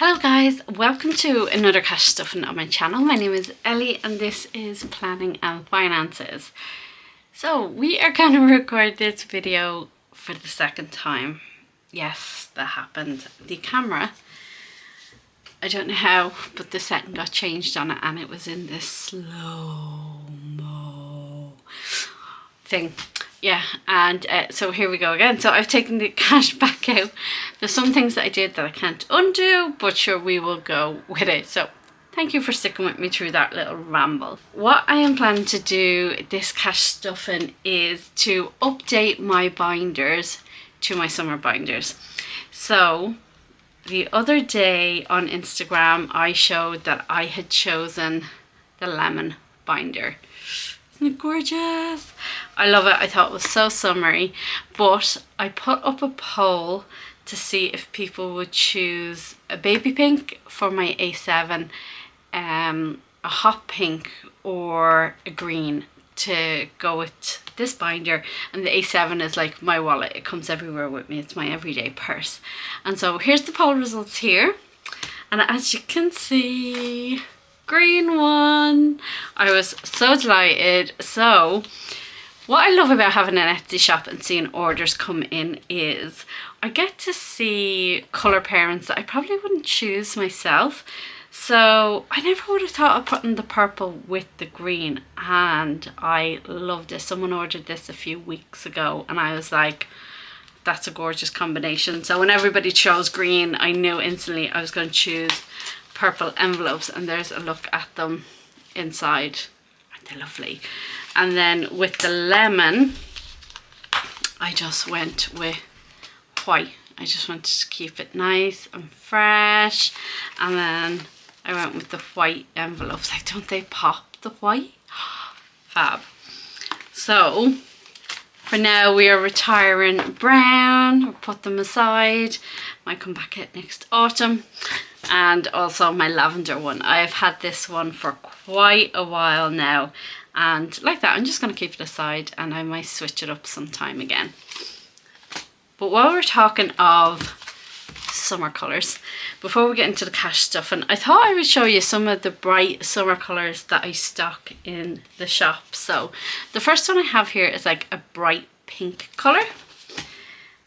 Hello guys, welcome to another cash stuffing on my channel. My name is Ellie and this is Planning and Finances. So we are going to record this video for the second time. Yes, that happened. The camera, I don't know how, but the setting got changed on it and it was in this slow-mo thing. Yeah, and so here we go again. So I've taken the cash back out. There's some things that I did that I can't undo, but sure, we will go with it. So thank you for sticking with me through that little ramble. What I am planning to do this cash stuffing is to update my binders to my summer binders. So the other day on Instagram, I showed that I had chosen the lemon binder. Isn't it gorgeous? I love it. I thought it was so summery, but I put up a poll to see if people would choose a baby pink for my A7, a hot pink or a green to go with this binder. And the A7 is like my wallet. It comes everywhere with me. It's my everyday purse. And so here's the poll results here. And as you can see, green one. I was so delighted. So what I love about having an Etsy shop and seeing orders come in is I get to see colour pairings that I probably wouldn't choose myself. So I never would have thought of putting the purple with the green, and I love this. Someone ordered this a few weeks ago and I was like, that's a gorgeous combination. So when everybody chose green, I knew instantly I was going to choose purple envelopes, and there's a look at them inside. Aren't they lovely? And then with the lemon, I just went with white. I just wanted to keep it nice and fresh, and then I went with the white envelopes. Like, don't they pop, the white? Fab. So for now we are retiring brown. We'll put them aside. Might come back out next autumn. And also my lavender one. I've had this one for quite a while now, and like that, I'm just going to keep it aside and I might switch it up sometime again. But while we're talking of summer colours, before we get into the cash stuffing, I thought I would show you some of the bright summer colours that I stock in the shop. So the first one I have here is like a bright pink colour.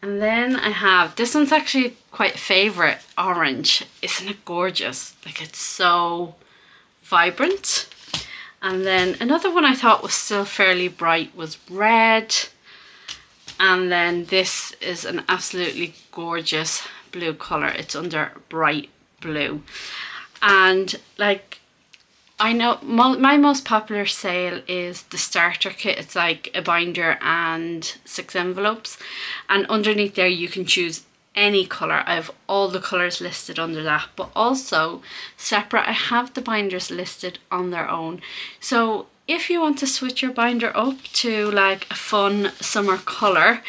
And then I have, this one's actually quite a favourite, orange. Isn't it gorgeous? Like, it's so vibrant. And then another one I thought was still fairly bright was red. And then this is an absolutely gorgeous blue colour. It's under bright blue. And like, I know my most popular sale is the starter kit. It's like a binder and 6 envelopes, and underneath there you can choose any colour. I have all the colours listed under that, but also separate I have the binders listed on their own. So if you want to switch your binder up to like a fun summer colour,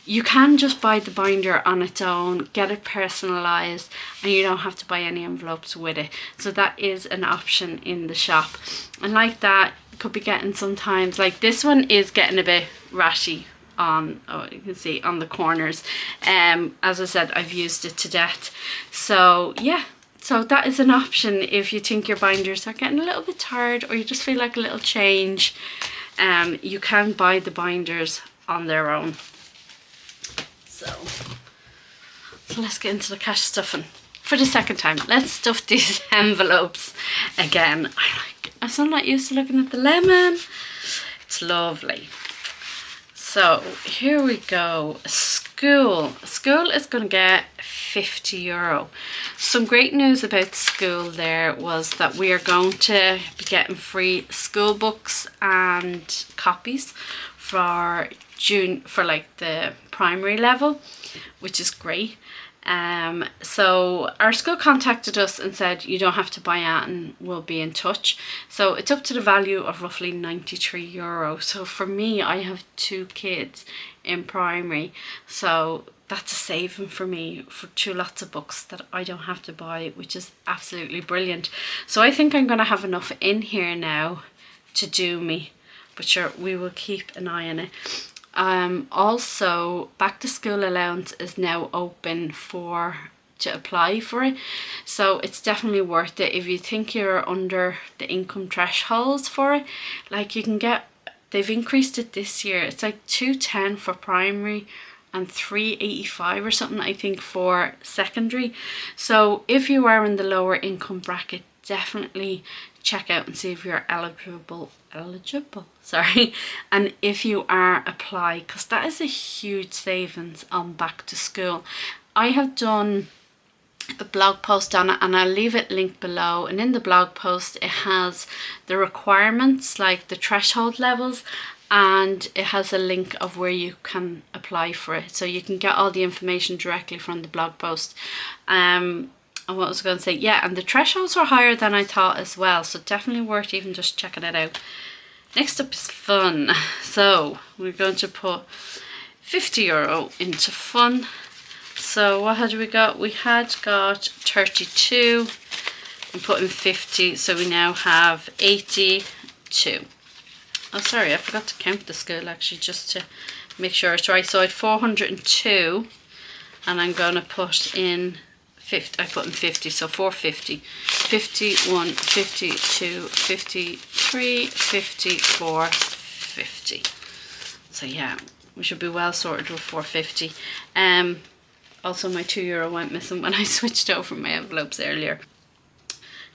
you can just buy the binder on its own, get it personalised, and you don't have to buy any envelopes with it. So that is an option in the shop. And like that, you could be getting sometimes, like this one is getting a bit rashy on, oh, you can see on the corners. As I said, I've used it to death. So yeah, so that is an option if you think your binders are getting a little bit tired or you just feel like a little change. You can buy the binders on their own. So let's get into the cash stuffing for the second time. Let's stuff these envelopes again. I'm so not used to looking at the lemon. It's lovely. So here we go. School is going to get €50. Some great news about school there was that we are going to be getting free school books and copies for June, for like the primary level, which is great. So our school contacted us and said you don't have to buy it and we'll be in touch. So it's up to the value of roughly €93. So for me, I have 2 kids in primary, so that's a saving for me for 2 lots of books that I don't have to buy, which is absolutely brilliant. So I think I'm gonna have enough in here now to do me, but sure, we will keep an eye on it. Also, back to school allowance is now open for to apply for it. So it's definitely worth it if you think you're under the income thresholds for it. Like you can get, they've increased it this year. It's like 210 for primary and 385 or something, I think, for secondary. So if you are in the lower income bracket, definitely check out and see if you're eligible, sorry, and if you are, apply, because that is a huge savings on back to school. I have done a blog post on it, and I'll leave it linked below, and in the blog post it has the requirements, like the threshold levels, and it has a link of where you can apply for it, so you can get all the information directly from the blog post. And what was I going to say? Yeah, and the thresholds are higher than I thought as well, so definitely worth even just checking it out. Next up is fun. So we're going to put €50 into fun. So what had we got? We had got 32 and put in 50, so we now have 82. Oh, sorry, I forgot to count the school actually, just to make sure it's right. So I had 402, and I'm going to put in 50. I put in 50, so 450. 51, 52, 53, 54, 50. So yeah, we should be well sorted with 450. Also my €2 went missing when I switched over my envelopes earlier.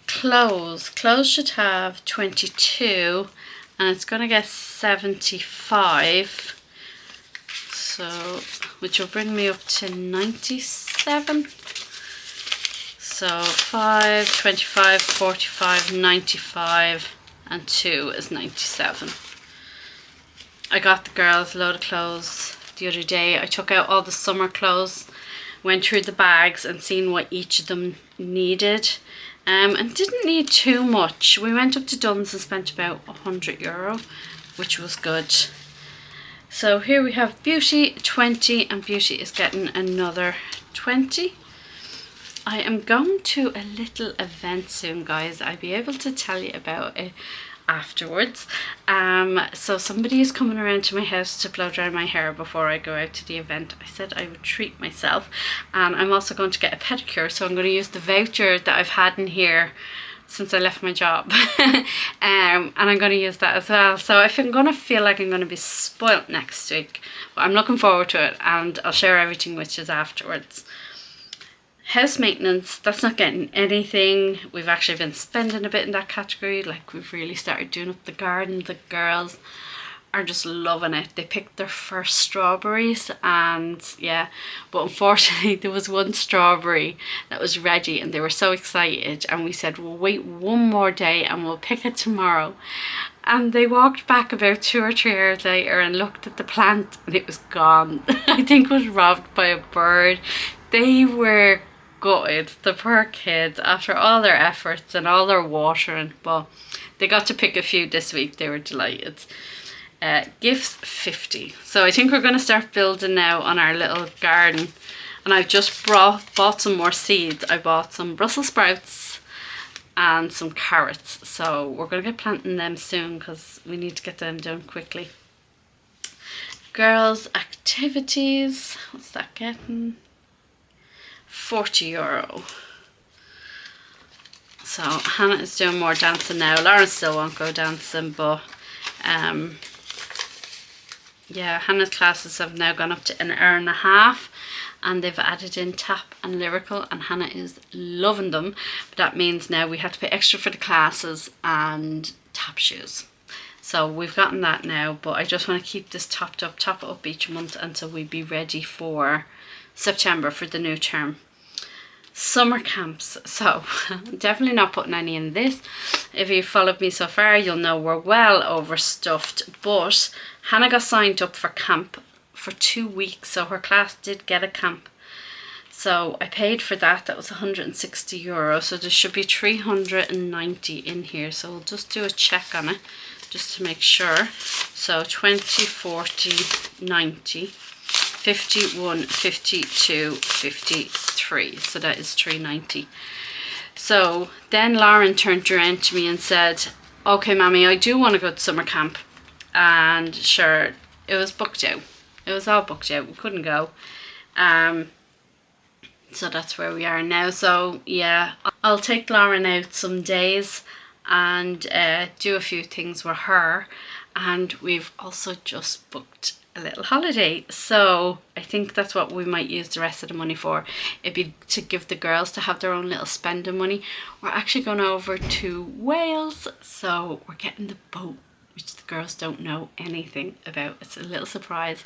Clothes should have 22, and it's going to get 75, so which will bring me up to 97. So 5, 25, 45, 95, and 2 is 97. I got the girls a load of clothes the other day. I took out all the summer clothes, went through the bags and seen what each of them needed, and didn't need too much. We went up to Dunn's and spent about €100, which was good. So here we have Beauty 20, and Beauty is getting another 20. I am going to a little event soon, guys. I'll be able to tell you about it afterwards. So somebody is coming around to my house to blow dry my hair before I go out to the event. I said I would treat myself, and I'm also going to get a pedicure, so I'm going to use the voucher that I've had in here since I left my job. And I'm going to use that as well. So I think I'm going to feel like I'm going to be spoilt next week, but I'm looking forward to it, and I'll share everything with you afterwards. House maintenance, that's not getting anything. We've actually been spending a bit in that category. Like, we've really started doing up the garden. The girls are just loving it. They picked their first strawberries, and yeah, but unfortunately there was one strawberry that was ready, and they were so excited, and we said we'll wait one more day and we'll pick it tomorrow. And they walked back about 2 or 3 hours later and looked at the plant, and it was gone. I think it was robbed by a bird. They were gutted, the poor kids, after all their efforts and all their watering, but they got to pick a few this week. They were delighted. Gifts 50. So I think we're going to start building now on our little garden, and I've just bought some more seeds. I bought some Brussels sprouts and some carrots, so we're going to get planting them soon because we need to get them done quickly. Girls activities, what's that getting? €40. So Hannah is doing more dancing now. Lauren still won't go dancing, but yeah, Hannah's classes have now gone up to an hour and a half, and they've added in tap and lyrical, and Hannah is loving them. But that means now we have to pay extra for the classes and tap shoes. So we've gotten that now, but I just want to keep this top it up each month until we be ready for September for the new term. Summer camps, so definitely not putting any in this. If you followed me so far, you'll know we're well overstuffed, but Hannah got signed up for camp for 2 weeks, so her class did get a camp. So I paid for that. That was €160, so there should be 390 in here, so we'll just do a check on it just to make sure. So 20, 40, 90, 51, 52, 53, so that is 390. So then Lauren turned around to me and said, okay mommy, I do want to go to summer camp. And sure, it was booked out. It was all booked out. We couldn't go. So that's where we are now. So yeah, I'll take Lauren out some days and do a few things with her. And we've also just booked a little holiday. So I think that's what we might use the rest of the money for. It'd be to give the girls to have their own little spending money. We're actually going over to Wales. So we're getting the boat, which the girls don't know anything about. It's a little surprise.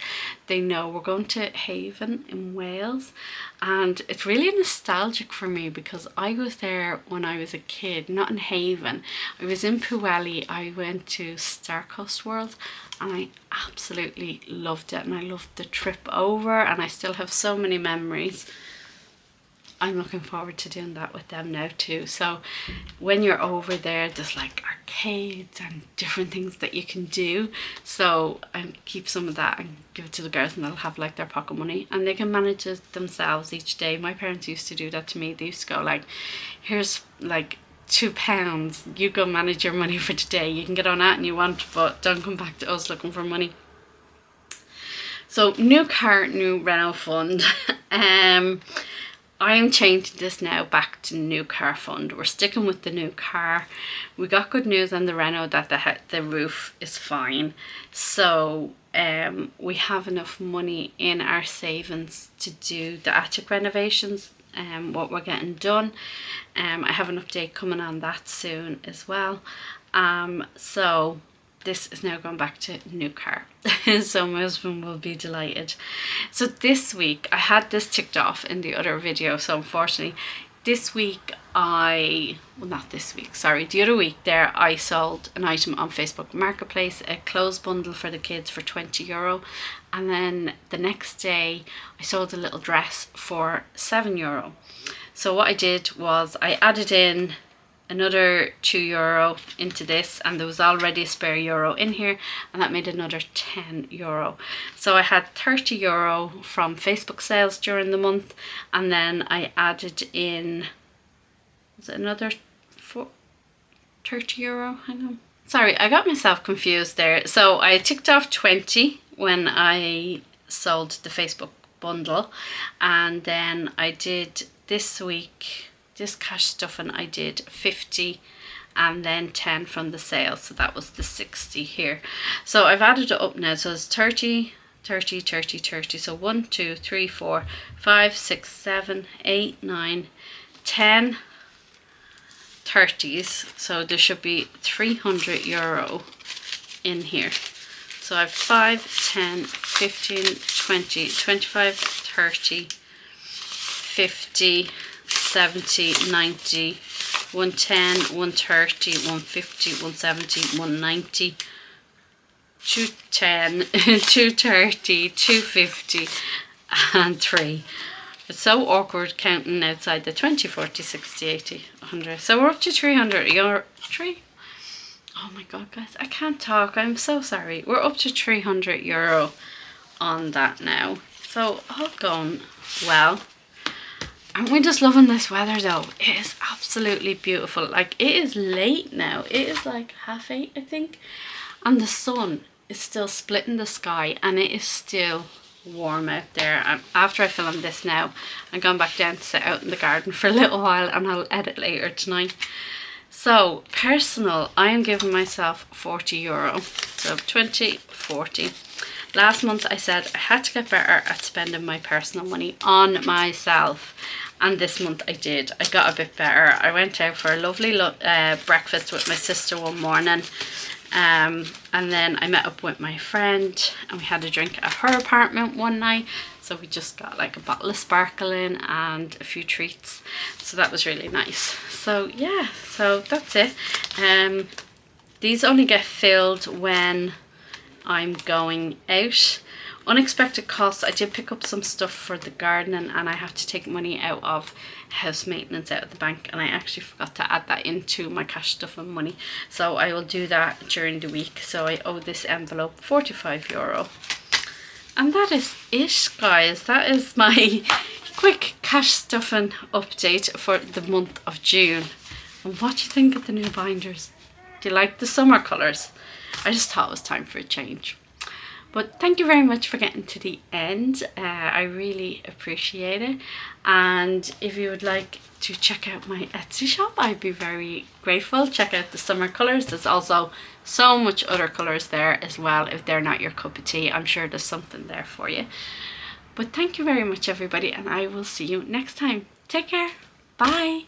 They know we're going to Haven in Wales, and it's really nostalgic for me because I was there when I was a kid, not in Haven. I was in Pwllheli. I went to Star Coast World and I absolutely loved it, and I loved the trip over, and I still have so many memories. I'm looking forward to doing that with them now too. So when you're over there, there's like arcades and different things that you can do. So I keep some of that and give it to the girls, and they'll have like their pocket money and they can manage it themselves each day. My parents used to do that to me. They used to go like, here's like £2, you go manage your money for today. You can get on that and you want, but don't come back to us looking for money. So new car, new Renault fund. I am changing this now back to new car fund. We're sticking with the new car. We got good news on the Renault that the roof is fine. So we have enough money in our savings to do the attic renovations, what we're getting done. I have an update coming on that soon as well. So this is now going back to new car. So my husband will be delighted. So this week, I had this ticked off in the other video, so unfortunately this week the other week there I sold an item on Facebook Marketplace, a clothes bundle for the kids for €20, and then the next day I sold a little dress for €7. So what I did was I added in another €2 into this, and there was already a spare euro in here, and that made another €10. So I had €30 from Facebook sales during the month, and then I added in, was it another €30? Hang on, sorry, I got myself confused there. So I ticked off 20 when I sold the Facebook bundle, and then I did this week, this cash stuff, and I did 50 and then 10 from the sale, so that was the 60 here. So I've added it up now, so it's 30, 30, 30, 30. So 1, 2, 3, 4, 5, 6, 7, 8, 9, 10 30s. So there should be €300 in here. So I have 5, 10, 15, 20, 25, 30, 50, 70, 90, 110, 130, 150, 170, 190, 210, 230, 250, and 3. It's so awkward counting outside the 20, 40, 60, 80, 100. So we're up to €300. 3? Oh my god, guys, I can't talk. I'm so sorry. We're up to €300 on that now. So all going well. Aren't we just loving this weather though? It is absolutely beautiful. Like, it is late now. It is like 8:30, I think. And the sun is still splitting the sky, and it is still warm out there. After I film this now, I'm going back down to sit out in the garden for a little while, and I'll edit later tonight. So personal, I am giving myself €40. So 20, 40. Last month I said I had to get better at spending my personal money on myself, and this month I did. I got a bit better. I went out for a lovely breakfast with my sister one morning, and then I met up with my friend and we had a drink at her apartment one night. So we just got like a bottle of sparkling and a few treats, so that was really nice. So yeah, so that's it. These only get filled when I'm going out. Unexpected costs, I did pick up some stuff for the gardening, and I have to take money out of house maintenance out of the bank, and I actually forgot to add that into my cash stuff and money, so I will do that during the week. So I owe this envelope €45. And that is it, guys. That is my quick cash stuffing update for the month of June. And what do you think of the new binders? Do you like the summer colours? I just thought it was time for a change. But thank you very much for getting to the end. I really appreciate it. And if you would like to check out my Etsy shop, I'd be very grateful. Check out the summer colours. There's also so much other colours there as well. If they're not your cup of tea, I'm sure there's something there for you. But thank you very much, everybody, and I will see you next time. Take care. Bye.